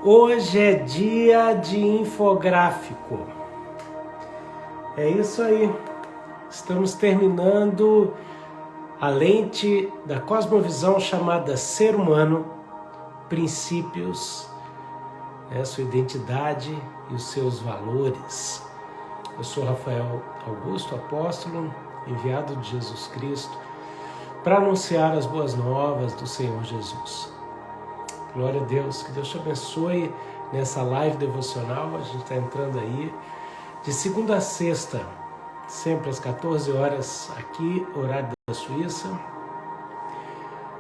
Hoje é dia de infográfico. É isso aí. Estamos terminando a lente da cosmovisão chamada Ser Humano, Princípios, sua identidade e os seus valores. Eu sou Rafael Augusto, apóstolo, enviado de Jesus Cristo, para anunciar as boas novas do Senhor Jesus. Glória a Deus, que Deus te abençoe nessa live devocional. A gente está entrando aí de segunda a sexta, sempre às 14 horas aqui, horário da Suíça,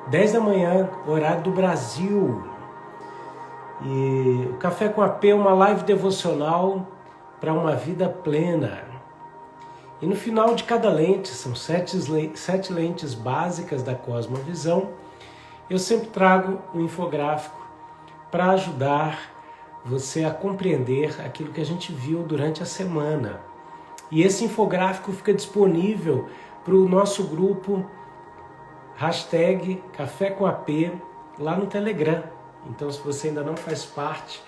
10 da manhã, horário do Brasil. E o Café com AP é uma live devocional para uma vida plena. E no final de cada lente, são sete lentes básicas da cosmovisão, eu sempre trago um infográfico para ajudar você a compreender aquilo que a gente viu durante a semana. E esse infográfico fica disponível para o nosso grupo Café com AP lá no Telegram. Então, se você ainda não faz parte,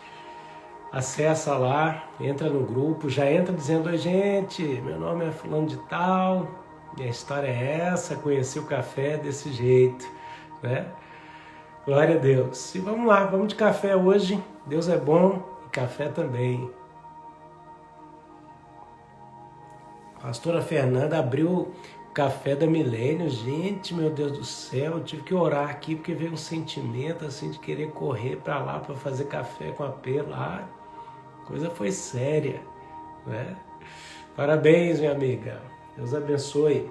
acessa lá, entra no grupo, já entra dizendo: oi gente, meu nome é fulano de tal, minha história é essa, conheci o café desse jeito, né? Glória a Deus. E vamos lá, vamos de café hoje. Deus é bom e café também. A pastora Fernanda abriu o café da Milênio. Gente, meu Deus do céu, eu tive que orar aqui porque veio um sentimento assim de querer correr para lá para fazer café com AP lá. A coisa foi séria, né? Parabéns, minha amiga. Deus abençoe.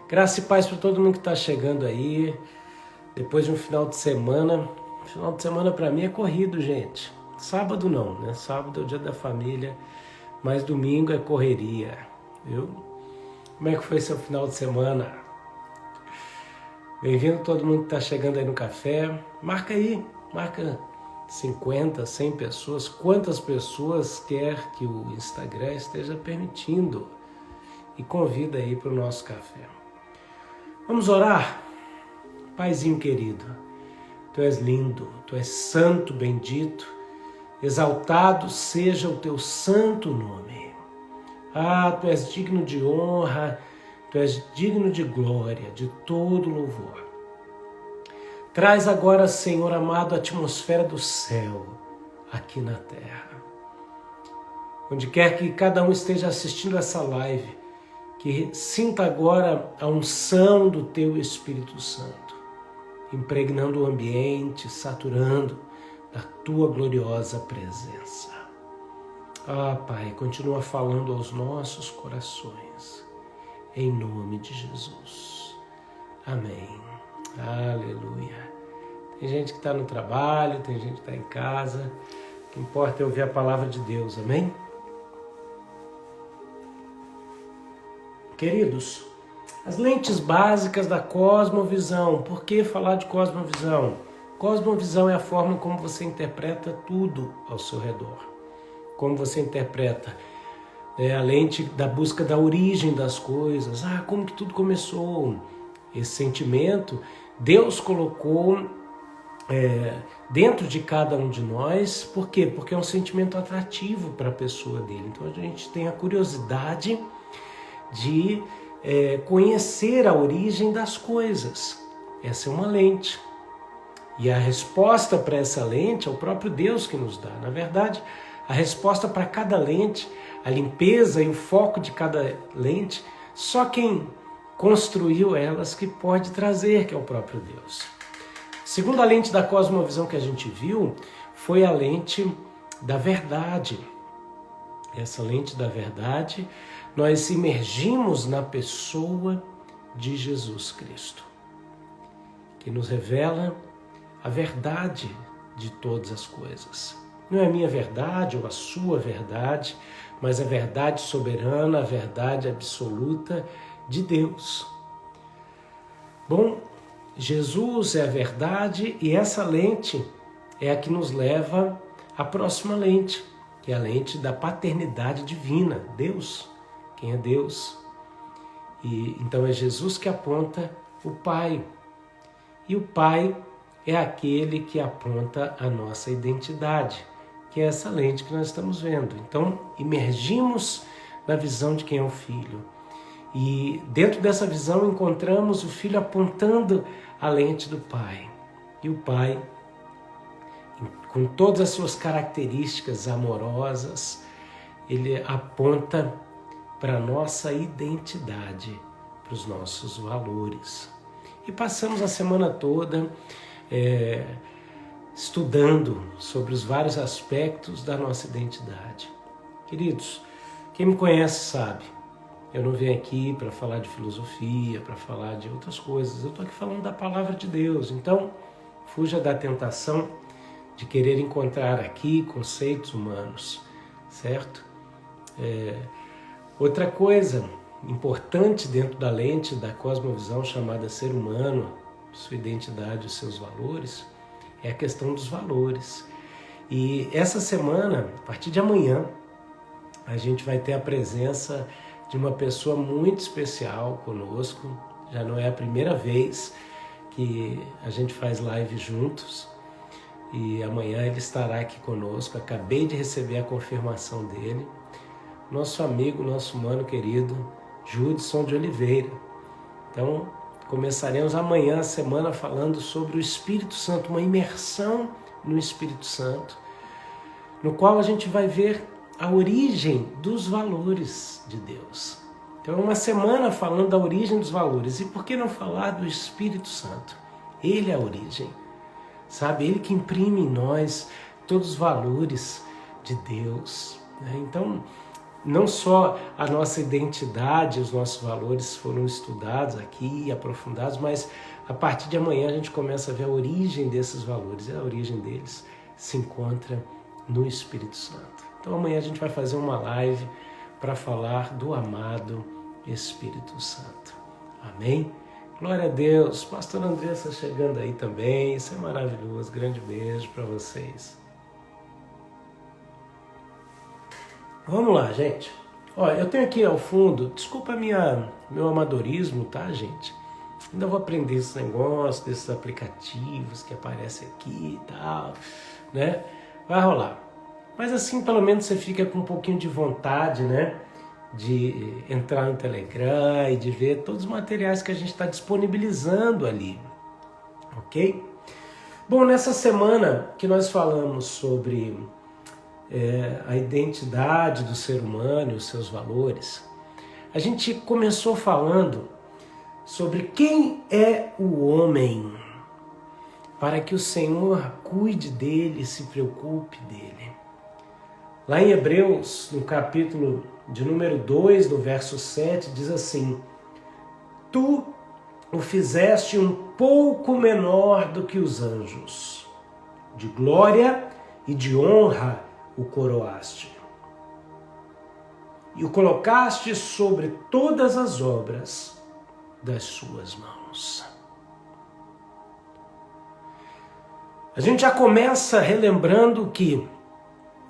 Graça e paz para todo mundo que está chegando aí. Depois de um final de semana para mim é corrido, gente. Sábado não, né? Sábado é o dia da família, mas domingo é correria, viu? Como é que foi seu final de semana? Bem-vindo todo mundo que está chegando aí no café. Marca aí, marca 50, 100 pessoas, quantas pessoas quer que o Instagram esteja permitindo. E convida aí para o nosso café. Vamos orar? Paizinho querido, Tu és lindo, Tu és santo, bendito, exaltado seja o Teu santo nome. Ah, Tu és digno de honra, Tu és digno de glória, de todo louvor. Traz agora, Senhor amado, a atmosfera do céu aqui na terra. Onde quer que cada um esteja assistindo essa live, que sinta agora a unção do Teu Espírito Santo, impregnando o ambiente, saturando da Tua gloriosa presença. Ah, Pai, continua falando aos nossos corações, em nome de Jesus. Amém. Aleluia. Tem gente que está no trabalho, tem gente que está em casa, o que importa é ouvir a palavra de Deus, amém? Queridos, as lentes básicas da cosmovisão. Por que falar de cosmovisão? Cosmovisão é a forma como você interpreta tudo ao seu redor. Como você interpreta a lente da busca da origem das coisas. Ah, como que tudo começou? Esse sentimento Deus colocou dentro de cada um de nós. Por quê? Porque é um sentimento atrativo para a pessoa dele. Então a gente tem a curiosidade de conhecer a origem das coisas. Essa é uma lente. E a resposta para essa lente é o próprio Deus que nos dá. Na verdade, a resposta para cada lente, a limpeza e o foco de cada lente, só quem construiu elas que pode trazer, que é o próprio Deus. Segunda lente da cosmovisão que a gente viu foi a lente da verdade. Essa lente da verdade, nós imergimos na pessoa de Jesus Cristo, que nos revela a verdade de todas as coisas. Não é a minha verdade ou a sua verdade, mas a verdade soberana, a verdade absoluta de Deus. Bom, Jesus é a verdade e essa lente é a que nos leva à próxima lente, que é a lente da paternidade divina, Deus. Quem é Deus? E então é Jesus que aponta o Pai. E o Pai é aquele que aponta a nossa identidade, que é essa lente que nós estamos vendo. Então, emergimos na visão de quem é o Filho. E dentro dessa visão encontramos o Filho apontando a lente do Pai. E o Pai, com todas as suas características amorosas, ele aponta para a nossa identidade, para os nossos valores. E passamos a semana toda estudando sobre os vários aspectos da nossa identidade. Queridos, quem me conhece sabe, eu não venho aqui para falar de filosofia, para falar de outras coisas, eu estou aqui falando da palavra de Deus. Então, fuja da tentação de querer encontrar aqui conceitos humanos, certo? Outra coisa importante dentro da lente da cosmovisão chamada ser humano, sua identidade, os seus valores, é a questão dos valores. E essa semana, a partir de amanhã, a gente vai ter a presença de uma pessoa muito especial conosco. Já não é a primeira vez que a gente faz live juntos. E amanhã ele estará aqui conosco. Acabei de receber a confirmação dele. Nosso amigo, nosso mano querido, Judson de Oliveira. Então, começaremos amanhã a semana falando sobre o Espírito Santo, uma imersão no Espírito Santo, no qual a gente vai ver a origem dos valores de Deus. Então é uma semana falando da origem dos valores. E por que não falar do Espírito Santo? Ele é a origem, sabe? Ele que imprime em nós todos os valores de Deus, né? Então, não só a nossa identidade, os nossos valores foram estudados aqui e aprofundados, mas a partir de amanhã a gente começa a ver a origem desses valores. E a origem deles se encontra no Espírito Santo. Então amanhã a gente vai fazer uma live para falar do amado Espírito Santo. Amém? Glória a Deus. Pastor Andressa chegando aí também. Isso é maravilhoso. Grande beijo para vocês. Vamos lá, gente. Ó, eu tenho aqui ao fundo, desculpa meu amadorismo, tá, gente? Ainda vou aprender esse negócio, desses aplicativos que aparecem aqui e tal, né? Vai rolar. Mas assim, pelo menos você fica com um pouquinho de vontade, né? De entrar no Telegram e de ver todos os materiais que a gente está disponibilizando ali, ok? Bom, nessa semana que nós falamos sobre a identidade do ser humano e os seus valores, a gente começou falando sobre quem é o homem para que o Senhor cuide dele e se preocupe dele. Lá em Hebreus, no capítulo de número 2, no verso 7, diz assim: Tu o fizeste um pouco menor do que os anjos, de glória e de honra o coroaste, e o colocaste sobre todas as obras das suas mãos. A gente já começa relembrando que,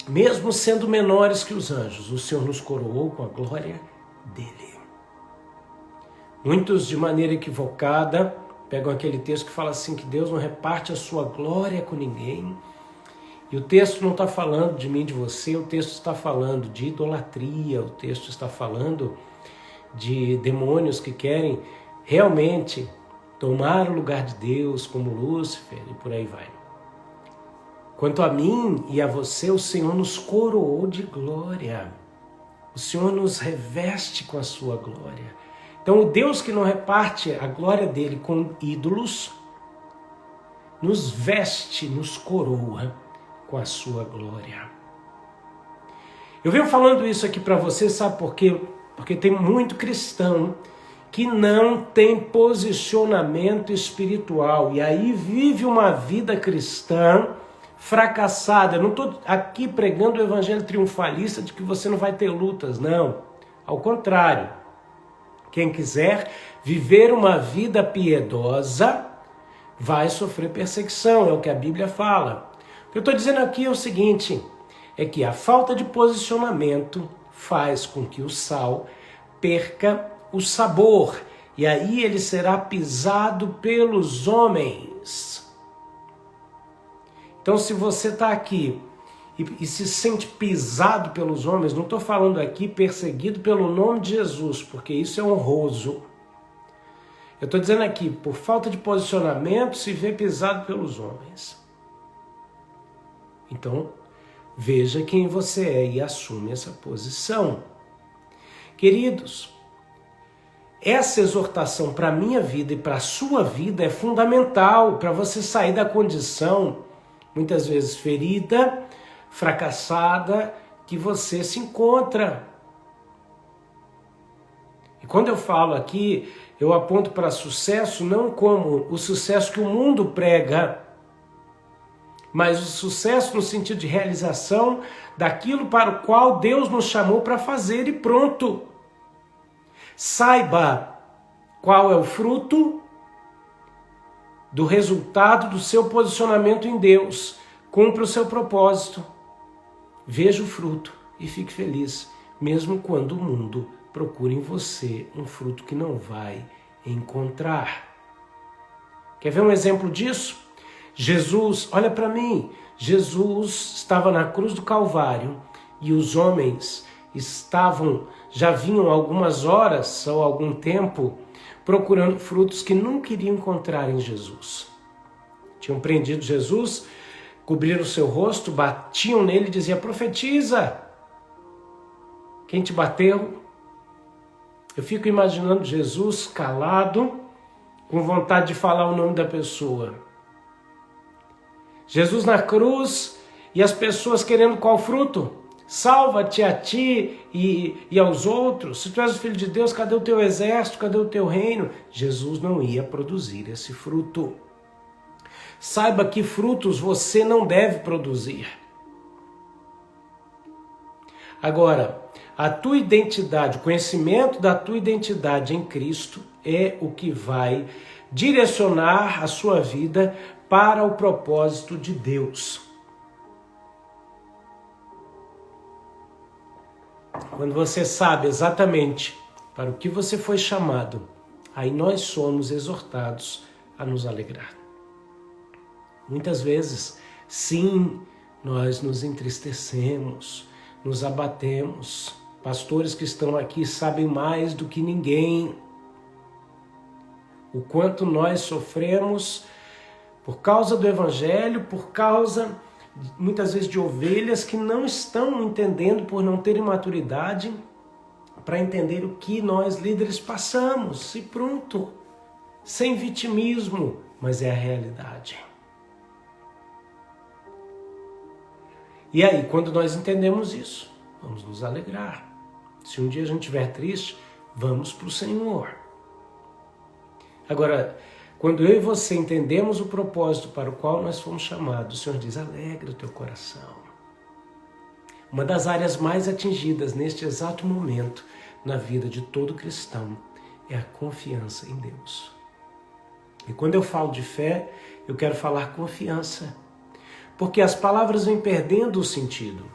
mesmo sendo menores que os anjos, o Senhor nos coroou com a glória dele. Muitos, de maneira equivocada, pegam aquele texto que fala assim, que Deus não reparte a sua glória com ninguém. E o texto não está falando de mim, de você, o texto está falando de idolatria, o texto está falando de demônios que querem realmente tomar o lugar de Deus, como Lúcifer, e por aí vai. Quanto a mim e a você, o Senhor nos coroou de glória. O Senhor nos reveste com a sua glória. Então, o Deus que não reparte a glória dele com ídolos, nos veste, nos coroa com a sua glória. Eu venho falando isso aqui para você, sabe por quê? Porque tem muito cristão que não tem posicionamento espiritual e aí vive uma vida cristã fracassada. Eu não estou aqui pregando o evangelho triunfalista de que você não vai ter lutas, não. Ao contrário, quem quiser viver uma vida piedosa vai sofrer perseguição, é o que a Bíblia fala. O que eu estou dizendo aqui é o seguinte, é que a falta de posicionamento faz com que o sal perca o sabor, e aí ele será pisado pelos homens. Então, se você está aqui e se sente pisado pelos homens, não estou falando aqui perseguido pelo nome de Jesus, porque isso é honroso. Eu estou dizendo aqui, por falta de posicionamento, se vê pisado pelos homens. Então, veja quem você é e assume essa posição. Queridos, essa exortação para a minha vida e para a sua vida é fundamental para você sair da condição, muitas vezes ferida, fracassada, que você se encontra. E quando eu falo aqui, eu aponto para sucesso não como o sucesso que o mundo prega, mas o sucesso no sentido de realização daquilo para o qual Deus nos chamou para fazer e pronto. Saiba qual é o fruto do resultado do seu posicionamento em Deus. Cumpra o seu propósito. Veja o fruto e fique feliz, mesmo quando o mundo procura em você um fruto que não vai encontrar. Quer ver um exemplo disso? Jesus, olha para mim, Jesus estava na cruz do Calvário e os homens já vinham algumas horas ou algum tempo procurando frutos que não queriam encontrar em Jesus. Tinham prendido Jesus, cobriram o seu rosto, batiam nele e diziam: profetiza! Quem te bateu? Eu fico imaginando Jesus calado, com vontade de falar o nome da pessoa. Jesus na cruz e as pessoas querendo qual fruto? Salva-te a ti e aos outros. Se tu és o Filho de Deus, cadê o teu exército? Cadê o teu reino? Jesus não ia produzir esse fruto. Saiba que frutos você não deve produzir. Agora, a tua identidade, o conhecimento da tua identidade em Cristo é o que vai direcionar a sua vida para o propósito de Deus. Quando você sabe exatamente para o que você foi chamado, aí nós somos exortados a nos alegrar. Muitas vezes, sim, nós nos entristecemos, nos abatemos. Pastores que estão aqui sabem mais do que ninguém o quanto nós sofremos por causa do Evangelho, por causa, muitas vezes, de ovelhas que não estão entendendo por não terem maturidade para entender o que nós líderes passamos. E pronto, sem vitimismo, mas é a realidade. E aí, quando nós entendemos isso, vamos nos alegrar. Se um dia a gente estiver triste, vamos para o Senhor. Agora, quando eu e você entendemos o propósito para o qual nós fomos chamados, o Senhor diz: alegra o teu coração. Uma das áreas mais atingidas neste exato momento na vida de todo cristão é a confiança em Deus. E quando eu falo de fé, eu quero falar confiança, porque as palavras vêm perdendo o sentido.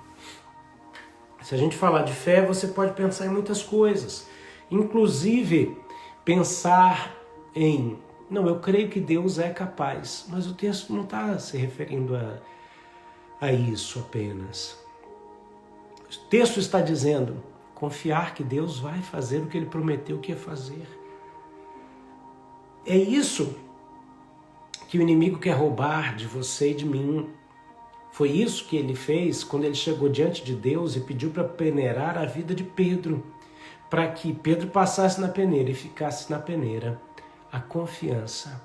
Se a gente falar de fé, você pode pensar em muitas coisas, inclusive pensar em: não, eu creio que Deus é capaz, mas o texto não está se referindo a isso apenas. O texto está dizendo: confiar que Deus vai fazer o que Ele prometeu que ia fazer. É isso que o inimigo quer roubar de você e de mim. Foi isso que ele fez quando ele chegou diante de Deus e pediu para peneirar a vida de Pedro, para que Pedro passasse na peneira e ficasse na peneira. A confiança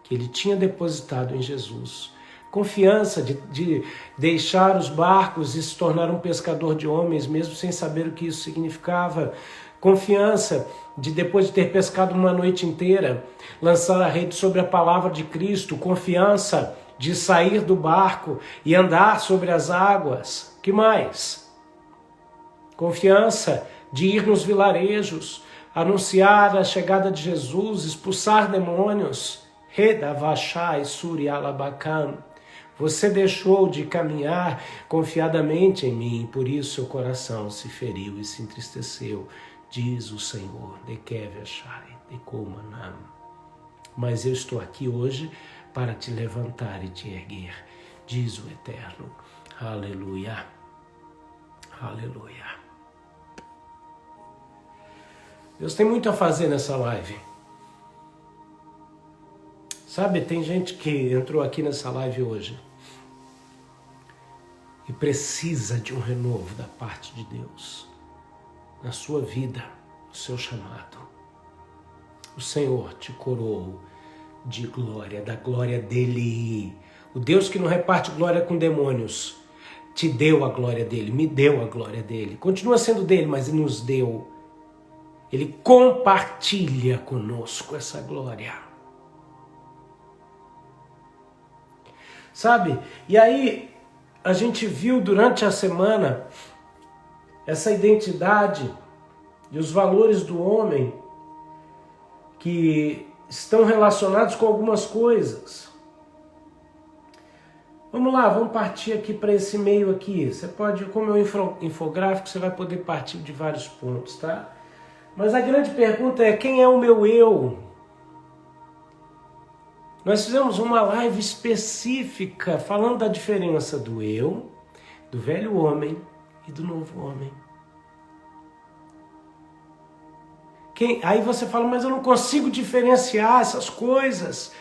que ele tinha depositado em Jesus. Confiança de deixar os barcos e se tornar um pescador de homens, mesmo sem saber o que isso significava. Confiança de, depois de ter pescado uma noite inteira, lançar a rede sobre a palavra de Cristo. Confiança de sair do barco e andar sobre as águas. Que mais? Confiança de ir nos vilarejos, anunciar a chegada de Jesus, expulsar demônios. Redavashai Surialabakan. Você deixou de caminhar confiadamente em mim, por isso seu coração se feriu e se entristeceu, diz o Senhor. Mas eu estou aqui hoje para te levantar e te erguer, diz o Eterno. Aleluia, aleluia. Deus tem muito a fazer nessa live. Sabe, tem gente que entrou aqui nessa live hoje e precisa de um renovo da parte de Deus na sua vida, no seu chamado. O Senhor te coroou de glória, da glória dele. O Deus que não reparte glória com demônios te deu a glória dele, me deu a glória dele. Continua sendo dele, mas ele nos deu. Ele compartilha conosco essa glória. Sabe? E aí a gente viu durante a semana essa identidade e os valores do homem que estão relacionados com algumas coisas. Vamos lá, vamos partir aqui para esse meio aqui. Você pode, como é um infográfico, você vai poder partir de vários pontos, tá? Mas a grande pergunta é, quem é o meu eu? Nós fizemos uma live específica falando da diferença do eu, do velho homem e do novo homem. Aí você fala, mas eu não consigo diferenciar essas coisas.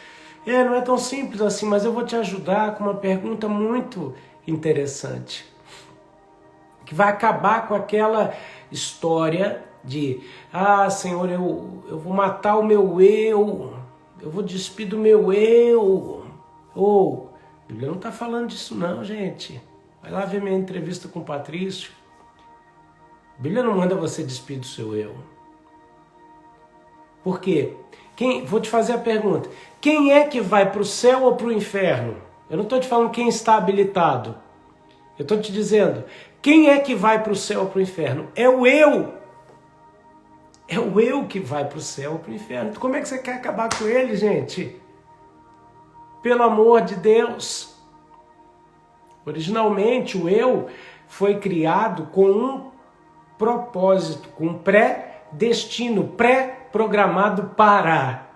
Não é tão simples assim, mas eu vou te ajudar com uma pergunta muito interessante. Que vai acabar com aquela história de, Senhor, eu vou matar o meu eu vou despir do meu eu. A Bíblia não está falando disso não, gente. Vai lá ver minha entrevista com o Patrício. A Bíblia não manda você despir do seu eu. Por quê? Vou te fazer a pergunta. Quem é que vai para o céu ou para o inferno? Eu não estou te falando quem está habilitado. Eu estou te dizendo, quem é que vai para o céu ou para o inferno? É o eu. É o eu que vai para o céu ou para o inferno. Então, como é que você quer acabar com ele, gente? Pelo amor de Deus. Originalmente, o eu foi criado com um propósito, com um pré-destino, pré-programado para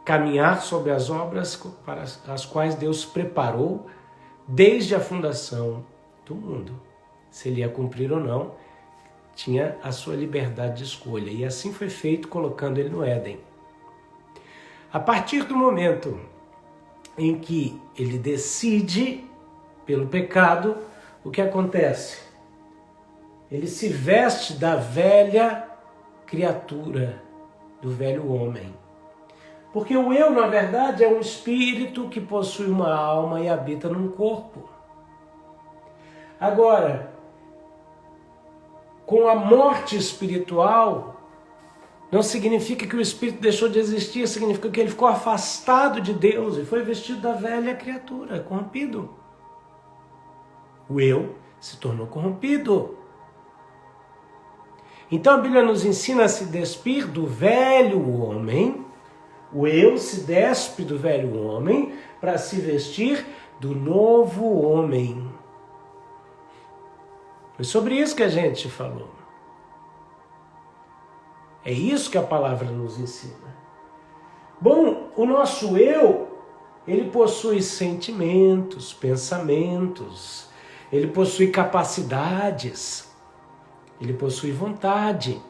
caminhar sobre as obras para as quais Deus preparou desde a fundação do mundo. Se ele ia cumprir ou não, tinha a sua liberdade de escolha. E assim foi feito, colocando ele no Éden. A partir do momento em que ele decide pelo pecado, o que acontece? Ele se veste da velha criatura, do velho homem. Porque o eu, na verdade, é um espírito que possui uma alma e habita num corpo. Agora, com a morte espiritual, não significa que o espírito deixou de existir, significa que ele ficou afastado de Deus e foi vestido da velha criatura, corrompido. O eu se tornou corrompido. Então a Bíblia nos ensina a se despir do velho homem. O eu se despe do velho homem para se vestir do novo homem. Foi sobre isso que a gente falou. É isso que a palavra nos ensina. Bom, o nosso eu, ele possui sentimentos, pensamentos, ele possui capacidades, ele possui vontade.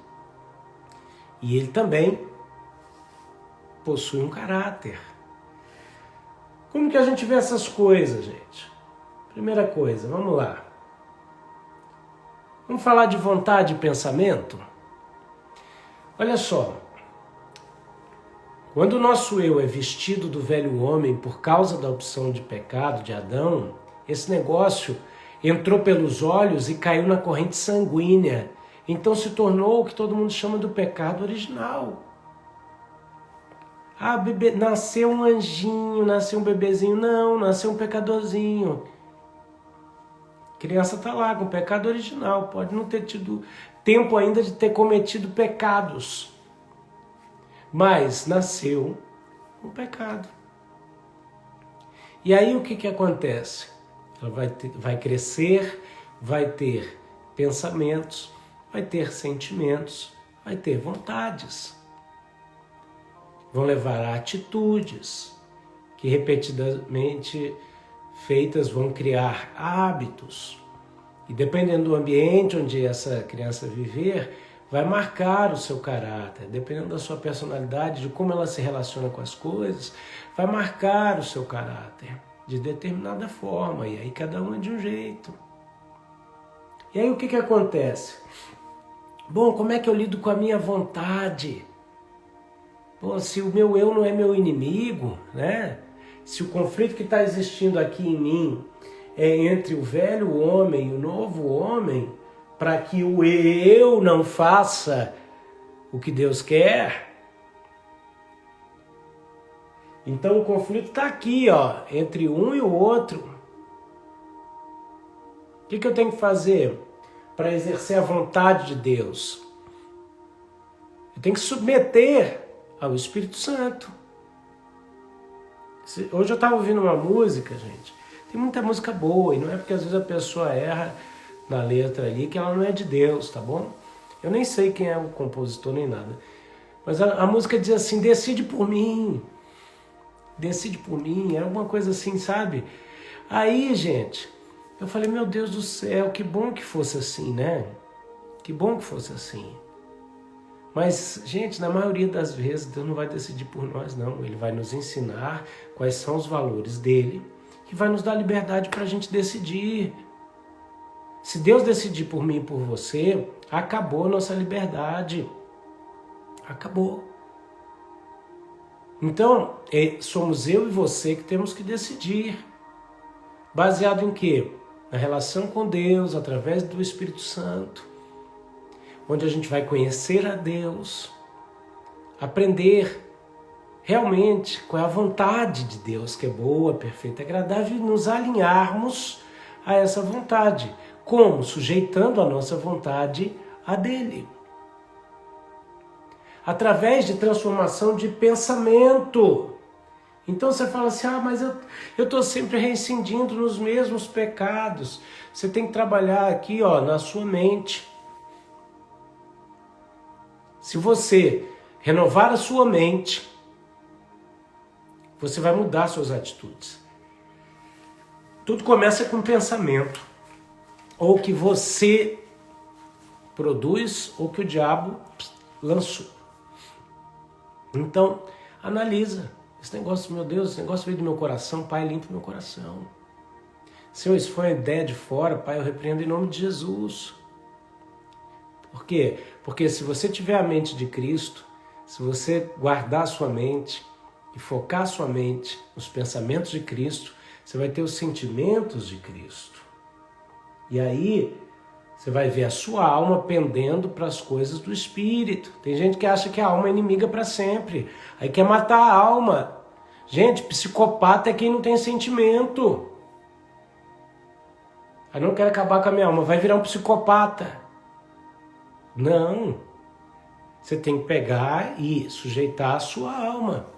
E ele também possui um caráter. Como que a gente vê essas coisas, gente? Primeira coisa, vamos lá. Vamos falar de vontade e pensamento? Olha só. Quando o nosso eu é vestido do velho homem por causa da opção de pecado de Adão, esse negócio entrou pelos olhos e caiu na corrente sanguínea. Então se tornou o que todo mundo chama do pecado original. Bebê, nasceu um anjinho, nasceu um bebezinho. Não, nasceu um pecadorzinho. A criança está lá com o pecado original. Pode não ter tido tempo ainda de ter cometido pecados. Mas nasceu um pecado. E aí o que acontece? Ela vai crescer, vai ter pensamentos, vai ter sentimentos, vai ter vontades. Vão levar a atitudes. que repetidamente feitas vão criar hábitos. E dependendo do ambiente onde essa criança viver, vai marcar o seu caráter. Dependendo da sua personalidade, de como ela se relaciona com as coisas, vai marcar o seu caráter de determinada forma. E aí cada um é de um jeito. E aí o que acontece? Bom, como é que eu lido com a minha vontade? Bom, se o meu eu não é meu inimigo, né? Se o conflito que está existindo aqui em mim é entre o velho homem e o novo homem, para que o eu não faça o que Deus quer, então o conflito está aqui, ó, entre um e o outro. O que eu tenho que fazer para exercer a vontade de Deus? Eu tenho que submeter ao Espírito Santo. Hoje eu estava ouvindo uma música, gente. Tem muita música boa, e não é porque às vezes a pessoa erra na letra ali que ela não é de Deus, tá bom? Eu nem sei quem é o compositor nem nada. Mas a música diz assim, decide por mim. Decide por mim, é alguma coisa assim, sabe? Aí, gente, eu falei, meu Deus do céu, que bom que fosse assim, né? Que bom que fosse assim. Mas, gente, na maioria das vezes, Deus não vai decidir por nós, não. Ele vai nos ensinar quais são os valores dele e vai nos dar liberdade para a gente decidir. Se Deus decidir por mim e por você, acabou a nossa liberdade. Acabou. Então, somos eu e você que temos que decidir. Baseado em quê? Na relação com Deus, através do Espírito Santo. Onde a gente vai conhecer a Deus, aprender realmente qual é a vontade de Deus, que é boa, perfeita, agradável, e nos alinharmos a essa vontade. Como? Sujeitando a nossa vontade a dele. Através de transformação de pensamento. Então você fala assim, mas eu estou sempre reincidindo nos mesmos pecados. Você tem que trabalhar aqui, ó, na sua mente. Se você renovar a sua mente, você vai mudar suas atitudes. Tudo começa com um pensamento. Ou que você produz, ou que o diabo lançou. Então, analisa. Esse negócio, meu Deus, esse negócio veio do meu coração. Pai, limpa meu coração. Senhor, se for uma ideia de fora, Pai, eu repreendo em nome de Jesus. Por quê? Porque se você tiver a mente de Cristo, se você guardar a sua mente e focar a sua mente nos pensamentos de Cristo, você vai ter os sentimentos de Cristo. E aí, você vai ver a sua alma pendendo para as coisas do Espírito. Tem gente que acha que a alma é inimiga para sempre. Aí quer matar a alma. Gente, psicopata é quem não tem sentimento. Aí não quero acabar com a minha alma, vai virar um psicopata. Não. Você tem que pegar e sujeitar a sua alma.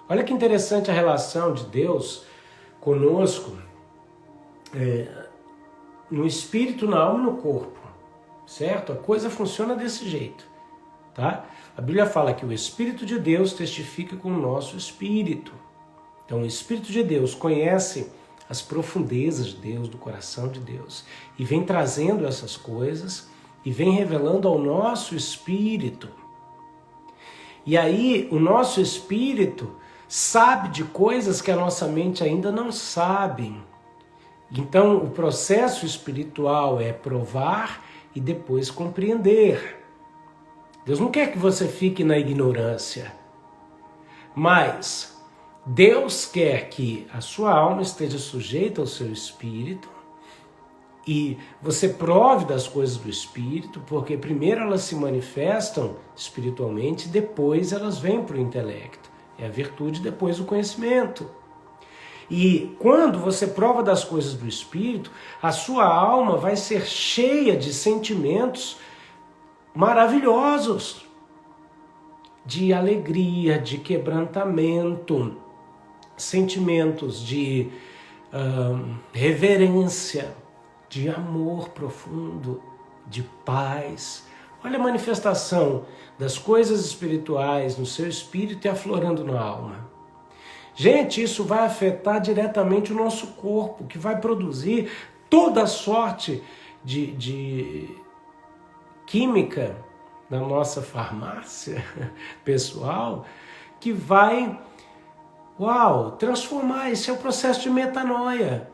Olha que interessante a relação de Deus conosco, no espírito, na alma e no corpo, certo? A coisa funciona desse jeito, tá? A Bíblia fala que o Espírito de Deus testifica com o nosso espírito. Então o Espírito de Deus conhece as profundezas de Deus, do coração de Deus, e vem trazendo essas coisas e vem revelando ao nosso espírito. E aí o nosso espírito sabe de coisas que a nossa mente ainda não sabe. Então o processo espiritual é provar e depois compreender. Deus não quer que você fique na ignorância, mas Deus quer que a sua alma esteja sujeita ao seu espírito e você prove das coisas do espírito, porque primeiro elas se manifestam espiritualmente, depois elas vêm para o intelecto. É a virtude, depois o conhecimento. E quando você prova das coisas do espírito, a sua alma vai ser cheia de sentimentos maravilhosos, de alegria, de quebrantamento, sentimentos de reverência, de amor profundo, de paz, Olha a manifestação das coisas espirituais no seu espírito e aflorando na alma. Gente, isso vai afetar diretamente o nosso corpo, que vai produzir toda sorte de química na nossa farmácia pessoal, que vai, transformar. Esse é o processo de metanoia,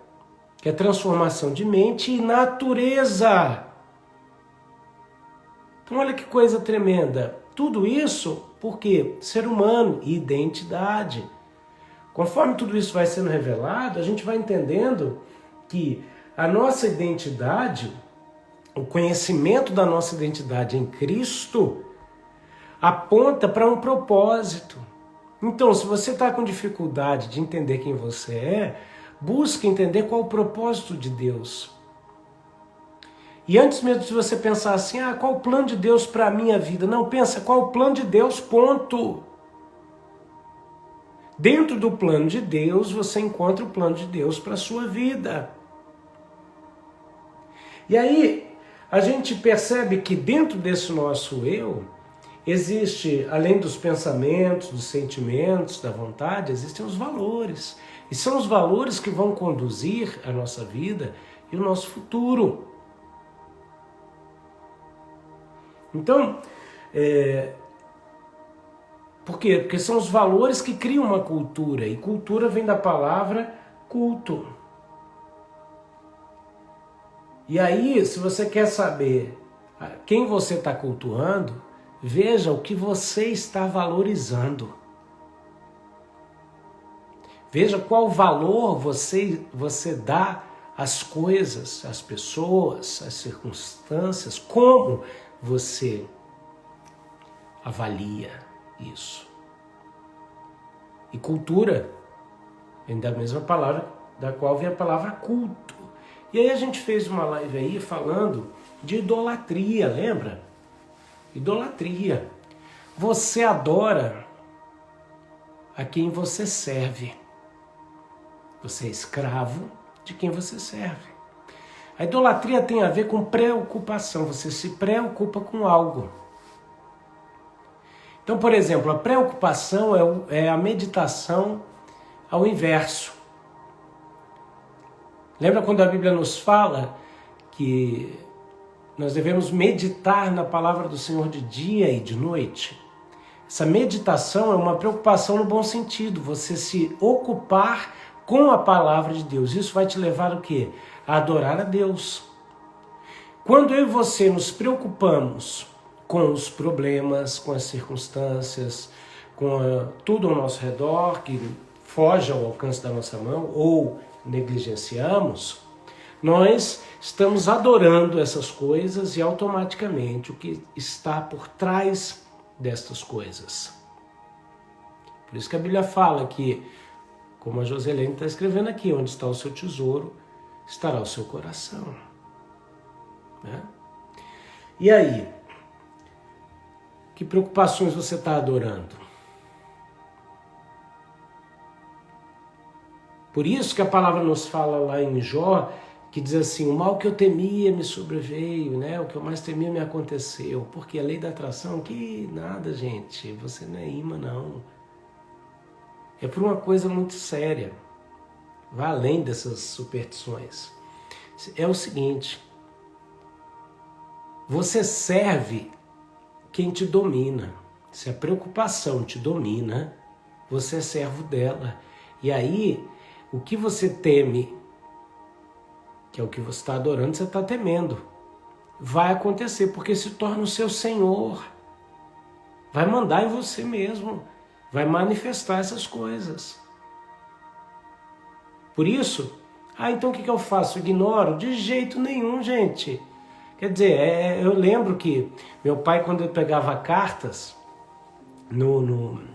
que é a transformação de mente e natureza. Então olha que coisa tremenda. Tudo isso porque ser humano e identidade. Conforme tudo isso vai sendo revelado, a gente vai entendendo que a nossa identidade, o conhecimento da nossa identidade em Cristo, aponta para um propósito. Então, se você está com dificuldade de entender quem você é, busque entender qual o propósito de Deus. E antes mesmo de você pensar assim, qual o plano de Deus para a minha vida? Não, pensa, qual o plano de Deus, ponto. Dentro do plano de Deus, você encontra o plano de Deus para a sua vida. E aí, a gente percebe que dentro desse nosso eu, existe, além dos pensamentos, dos sentimentos, da vontade, existem os valores. E são os valores que vão conduzir a nossa vida e o nosso futuro. Então, por quê? Porque são os valores que criam uma cultura, e cultura vem da palavra culto. E aí, se você quer saber quem você está cultuando, veja o que você está valorizando. Veja qual valor você dá às coisas, às pessoas, às circunstâncias, como você avalia isso. E cultura vem da mesma palavra da qual vem a palavra culto. E aí a gente fez uma live aí falando de idolatria, lembra? Idolatria. Você adora a quem você serve. Você é escravo de quem você serve. A idolatria tem a ver com preocupação. Você se preocupa com algo. Então, por exemplo, a preocupação é a meditação ao inverso. Lembra quando a Bíblia nos fala que nós devemos meditar na palavra do Senhor de dia e de noite? Essa meditação é uma preocupação no bom sentido, você se ocupar com a palavra de Deus. Isso vai te levar o quê? A adorar a Deus. Quando eu e você nos preocupamos com os problemas, com as circunstâncias, com tudo ao nosso redor que foge ao alcance da nossa mão ou negligenciamos, nós estamos adorando essas coisas e automaticamente o que está por trás destas coisas. Por isso que a Bíblia fala que, como a Joselene está escrevendo aqui, onde está o seu tesouro, estará o seu coração. Né? E aí? Que preocupações você está adorando? Por isso que a palavra nos fala lá em Jó, que diz assim, o mal que eu temia me sobreveio, né? O que eu mais temia me aconteceu. Porque a lei da atração, que nada, gente, você não é imã, não. É por uma coisa muito séria. Vai além dessas superstições. É o seguinte, você serve quem te domina. Se a preocupação te domina, você é servo dela. E aí, o que você teme, que é o que você está adorando, você está temendo, vai acontecer, porque se torna o seu Senhor. Vai mandar em você mesmo, vai manifestar essas coisas. Por isso, então o que eu faço? Ignoro? De jeito nenhum, gente. Quer dizer, eu lembro que meu pai, quando ele pegava cartas,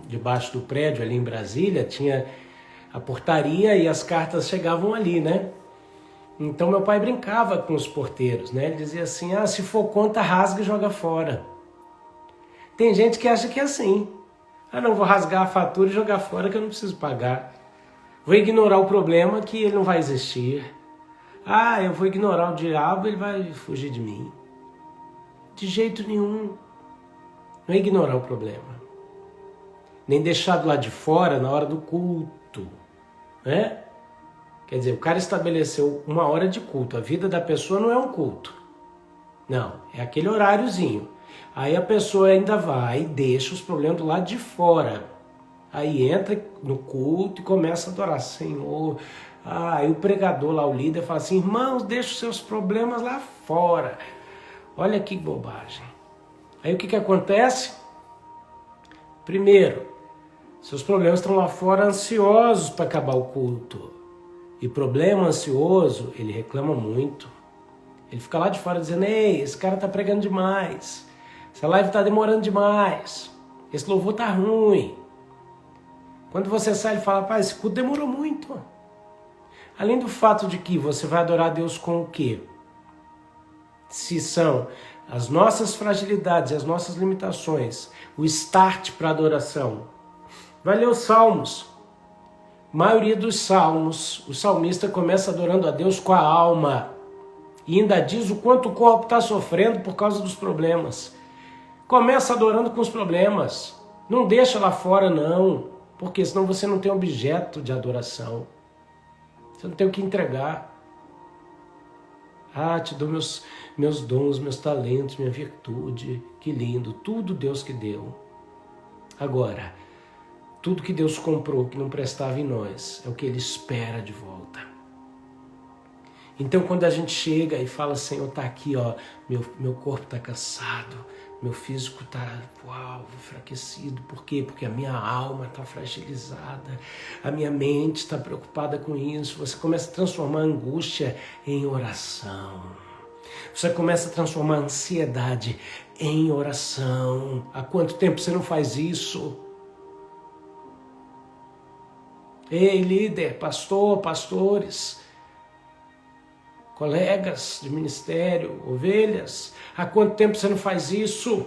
debaixo do prédio ali em Brasília, tinha a portaria e as cartas chegavam ali, né? Então meu pai brincava com os porteiros, né? Ele dizia assim, se for conta, rasga e joga fora. Tem gente que acha que é assim. Não, vou rasgar a fatura e jogar fora que eu não preciso pagar. Vou ignorar o problema que ele não vai existir. Eu vou ignorar o diabo, ele vai fugir de mim. De jeito nenhum. Não é ignorar o problema. Nem deixar do lado de fora na hora do culto. Né? Quer dizer, o cara estabeleceu uma hora de culto. A vida da pessoa não é um culto. Não, é aquele horáriozinho. Aí a pessoa ainda vai e deixa os problemas do lado de fora. Aí entra no culto e começa a adorar. Senhor. Aí o pregador lá, o líder, fala assim, irmãos, deixa os seus problemas lá fora. Olha que bobagem. Aí o que acontece? Primeiro, seus problemas estão lá fora ansiosos para acabar o culto. E problema ansioso, ele reclama muito. Ele fica lá de fora dizendo, ei, esse cara está pregando demais. Essa live está demorando demais. Esse louvor está ruim. Quando você sai e fala, pai, esse culto demorou muito. Além do fato de que você vai adorar a Deus com o quê? Se são as nossas fragilidades, as nossas limitações, o start para a adoração. Vai ler os Salmos. A maioria dos Salmos, o salmista começa adorando a Deus com a alma. E ainda diz o quanto o corpo está sofrendo por causa dos problemas. Começa adorando com os problemas. Não deixa lá fora, não. Porque senão você não tem objeto de adoração. Você não tem o que entregar. Ah, te dou meus dons, meus talentos, minha virtude. Que lindo. Tudo Deus que deu. Agora, tudo que Deus comprou que não prestava em nós é o que Ele espera de volta. Então, quando a gente chega e fala, Senhor, tá aqui, ó, meu corpo tá cansado, meu físico tá, enfraquecido. Por quê? Porque a minha alma tá fragilizada, a minha mente está preocupada com isso. Você começa a transformar a angústia em oração. Você começa a transformar a ansiedade em oração. Há quanto tempo você não faz isso? Ei, líder, pastor, pastores, colegas de ministério, ovelhas, há quanto tempo você não faz isso?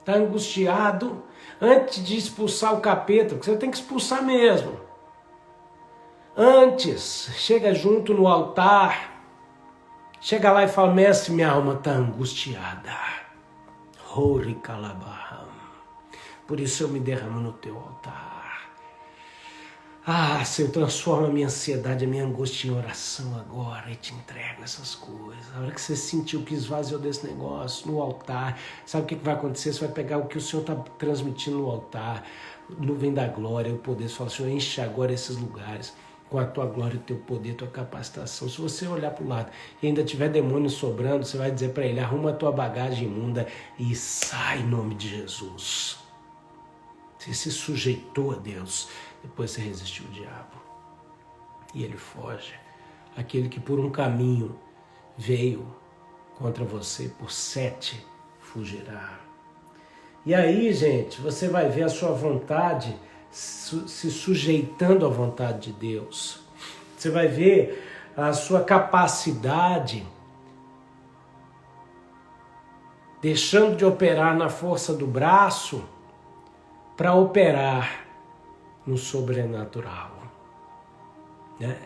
Está angustiado? Antes de expulsar o capeta, porque você tem que expulsar mesmo. Antes, chega junto no altar, chega lá e fala, mestre, minha alma está angustiada. Por isso eu me derramo no teu altar. Ah, Senhor, transforma a minha ansiedade, a minha angústia em oração agora e te entrego essas coisas. A hora que você sentiu que esvaziou desse negócio no altar, sabe o que vai acontecer? Você vai pegar o que o Senhor está transmitindo no altar, nuvem da glória, o poder. Você fala, Senhor, enche agora esses lugares com a tua glória, o teu poder, tua capacitação. Se você olhar para o lado e ainda tiver demônio sobrando, você vai dizer para ele, arruma a tua bagagem imunda e sai em nome de Jesus. Você se sujeitou a Deus. Depois você resistiu ao diabo. E ele foge. Aquele que por um caminho veio contra você, por 7 fugirá. E aí, gente, você vai ver a sua vontade se sujeitando à vontade de Deus. Você vai ver a sua capacidade deixando de operar na força do braço para operar no sobrenatural. Né?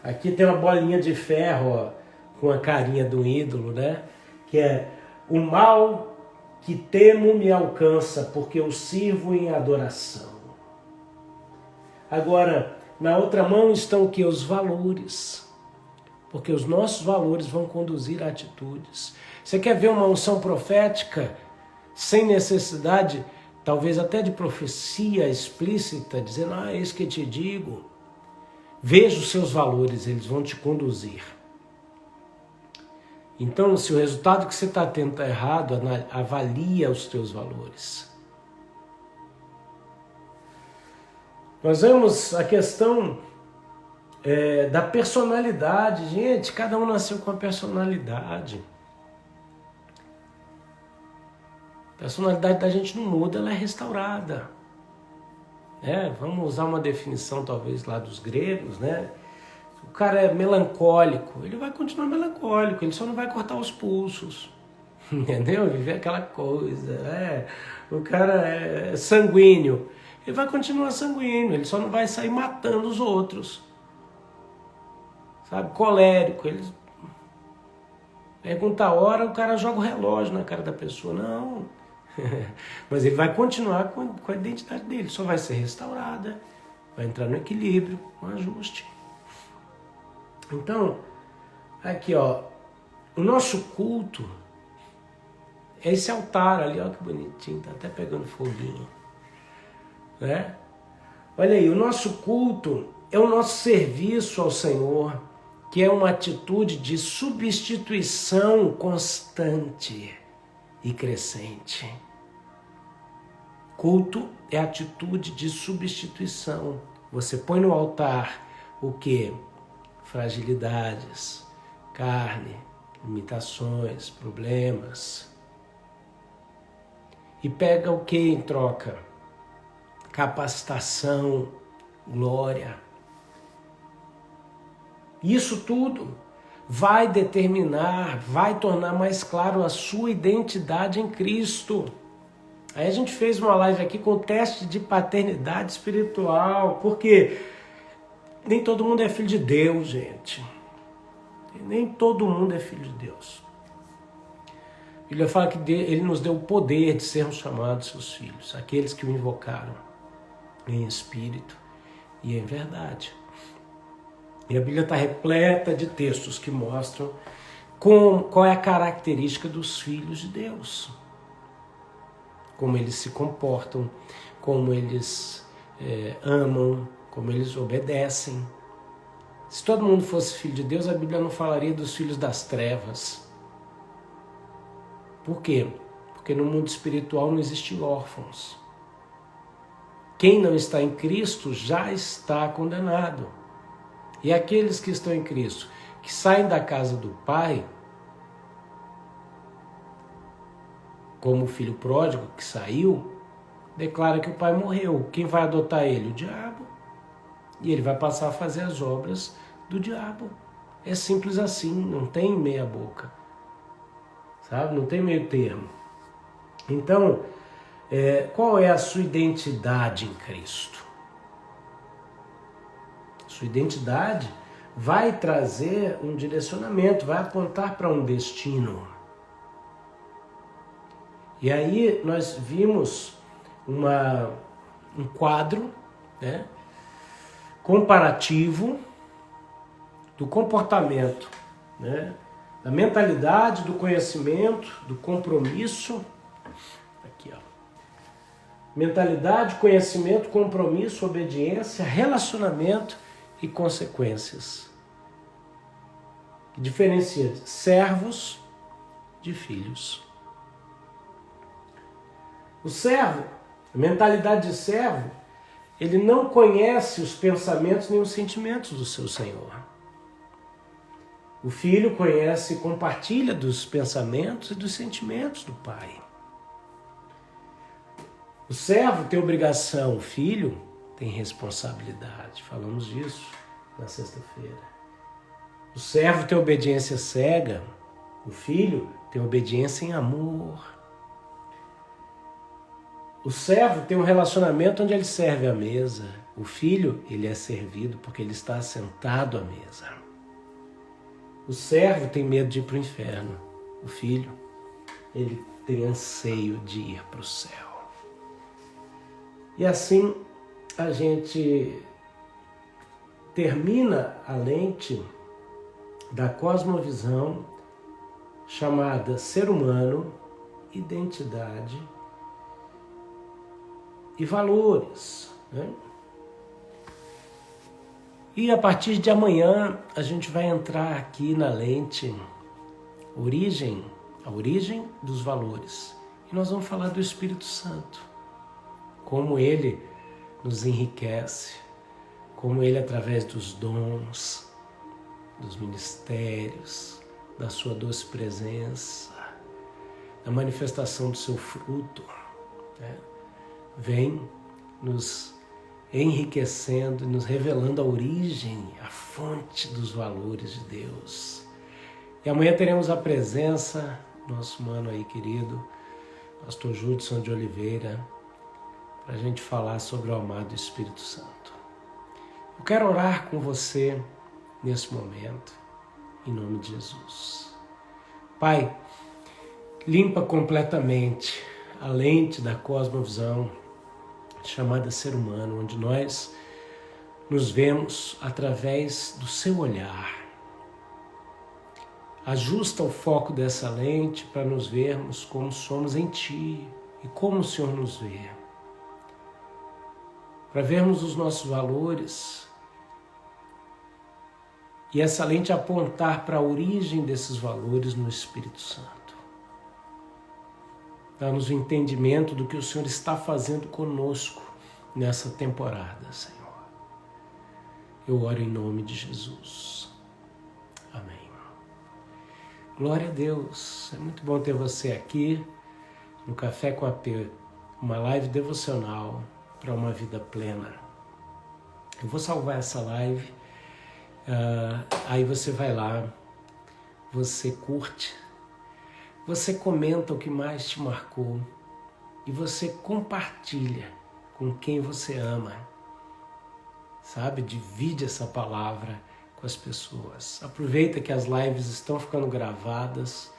Aqui tem uma bolinha de ferro, ó, com a carinha do ídolo, né? Que é o mal que temo me alcança, porque eu sirvo em adoração. Agora, na outra mão estão o que? Os valores. Porque os nossos valores vão conduzir a atitudes. Você quer ver uma unção profética sem necessidade, talvez até de profecia explícita, dizendo, é isso que te digo. Veja os seus valores, eles vão te conduzir. Então, se o resultado que você está tendo está errado, avalia os teus valores. Nós vemos a questão da personalidade. Gente, cada um nasceu com a personalidade. A personalidade da gente não muda, ela é restaurada. Vamos usar uma definição talvez lá dos gregos, né? O cara é melancólico, ele vai continuar melancólico, ele só não vai cortar os pulsos, entendeu? Viver aquela coisa, O cara é sanguíneo, ele vai continuar sanguíneo, ele só não vai sair matando os outros, sabe? Colérico, ele Pergunta a hora, o cara joga o relógio na cara da pessoa. Não. Mas ele vai continuar com a identidade dele, só vai ser restaurada, vai entrar no equilíbrio, no ajuste. Então, aqui ó, o nosso culto é esse altar ali, ó que bonitinho, tá até pegando foguinho, né? Olha aí, o nosso culto é o nosso serviço ao Senhor, que é uma atitude de substituição constante e crescente. Culto é atitude de substituição. Você põe no altar o quê? Fragilidades, carne, limitações, problemas. E pega o que em troca? Capacitação, glória. Isso tudo vai determinar, vai tornar mais claro a sua identidade em Cristo. Aí a gente fez uma live aqui com teste de paternidade espiritual, porque nem todo mundo é filho de Deus, gente. Nem todo mundo é filho de Deus. A Bíblia fala que Ele nos deu o poder de sermos chamados seus filhos, aqueles que o invocaram em espírito e em verdade. E a Bíblia está repleta de textos que mostram qual é a característica dos filhos de Deus. Como eles se comportam, como eles amam, como eles obedecem. Se todo mundo fosse filho de Deus, a Bíblia não falaria dos filhos das trevas. Por quê? Porque no mundo espiritual não existem órfãos. Quem não está em Cristo já está condenado. E aqueles que estão em Cristo, que saem da casa do Pai, como o filho pródigo que saiu, declara que o pai morreu. Quem vai adotar ele? O diabo. E ele vai passar a fazer as obras do diabo. É simples assim, não tem meia boca. Sabe? Não tem meio termo. Então, qual é a sua identidade em Cristo? Sua identidade vai trazer um direcionamento, vai apontar para um destino. E aí nós vimos um quadro, né, comparativo do comportamento, né, da mentalidade, do conhecimento, do compromisso. Aqui, ó. Mentalidade, conhecimento, compromisso, obediência, relacionamento e consequências. Que diferencia servos de filhos. O servo, a mentalidade de servo, ele não conhece os pensamentos nem os sentimentos do seu Senhor. O filho conhece e compartilha dos pensamentos e dos sentimentos do Pai. O servo tem obrigação, o filho tem responsabilidade. Falamos disso na sexta-feira. O servo tem obediência cega, o filho tem obediência em amor. O servo tem um relacionamento onde ele serve à mesa. O filho, ele é servido porque ele está sentado à mesa. O servo tem medo de ir para o inferno. O filho, ele tem anseio de ir para o céu. E assim a gente termina a lente da cosmovisão chamada ser humano, identidade e valores, né? E a partir de amanhã a gente vai entrar aqui na lente a origem dos valores. E nós vamos falar do Espírito Santo, como ele nos enriquece, como ele através dos dons, dos ministérios, da sua doce presença, da manifestação do seu fruto, né, vem nos enriquecendo e nos revelando a origem, a fonte dos valores de Deus. E amanhã teremos a presença do nosso mano aí querido, pastor Judson de Oliveira, para a gente falar sobre o amado Espírito Santo. Eu quero orar com você nesse momento, em nome de Jesus. Pai, limpa completamente a lente da cosmovisão chamada ser humano, onde nós nos vemos através do seu olhar. Ajusta o foco dessa lente para nos vermos como somos em Ti e como o Senhor nos vê. Para vermos os nossos valores e essa lente apontar para a origem desses valores no Espírito Santo. Dá-nos o entendimento do que o Senhor está fazendo conosco nessa temporada, Senhor. Eu oro em nome de Jesus. Amém. Glória a Deus. É muito bom ter você aqui no Café com AP, uma live devocional para uma vida plena. Eu vou salvar essa live, aí você vai lá, você curte, você comenta o que mais te marcou e você compartilha com quem você ama, sabe? Divide essa palavra com as pessoas. Aproveita que as lives estão ficando gravadas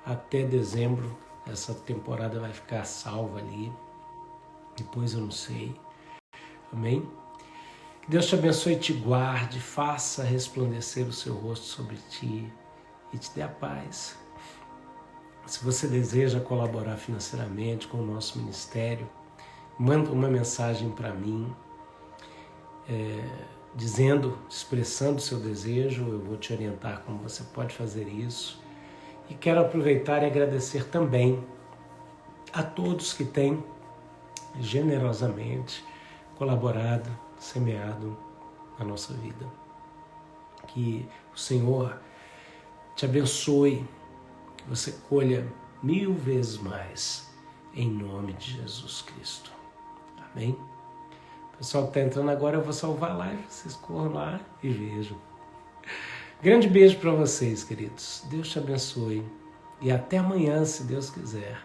até dezembro. Essa temporada vai ficar salva ali. Depois eu não sei. Amém? Que Deus te abençoe e te guarde, faça resplandecer o seu rosto sobre ti e te dê a paz. Se você deseja colaborar financeiramente com o nosso ministério, manda uma mensagem para mim, expressando o seu desejo. Eu vou te orientar como você pode fazer isso. E quero aproveitar e agradecer também a todos que têm generosamente colaborado, semeado na nossa vida. Que o Senhor te abençoe, que você colha 1000 vezes mais, em nome de Jesus Cristo. Amém? O pessoal que está entrando agora, eu vou salvar a live, vocês corram lá e vejam. Grande beijo para vocês, queridos. Deus te abençoe. E até amanhã, se Deus quiser.